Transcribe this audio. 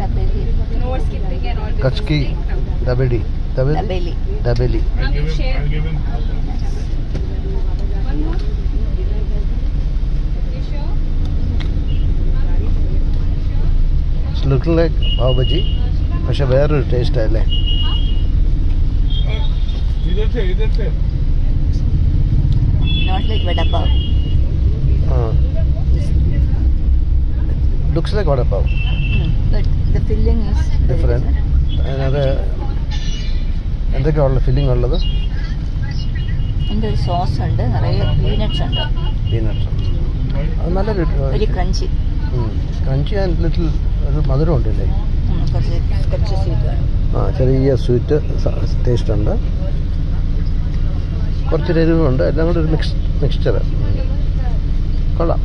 No skipping and all. Kachki, dabeli. Dabeli. Dabeli. I'll give him. One more. You sure? It's looking like pav bhaji. പക്ഷെ വേറൊരു taste അല്ലേ? Not like vada pav. Looks like vada pav. But the filling is Different. അതിനകത്ത് എന്തൊക്കെയുള്ള filling ഉള്ളത്? അതിൻ്റെ ഒരു sauce ഉണ്ട്, നിറയെ peanuts ഉണ്ട്. പീനട്ട്സ്. അത് നല്ലൊരു ഒരു ക്രഞ്ചി. ക്രഞ്ചി ആൻഡ് ലിറ്റിൽ ഒരു മധുരം ഉണ്ടല്ലേ? കുറച്ച് സ്വീറ്റ് വേണം. ചെറിയ സ്വീറ്റ് ടേസ്റ്റ് ഉണ്ട്, കുറച്ച് എരിവുണ്ട്, എല്ലാം കൂടെ ഒരു മിക്സ്ചർ. കൊള്ളാം.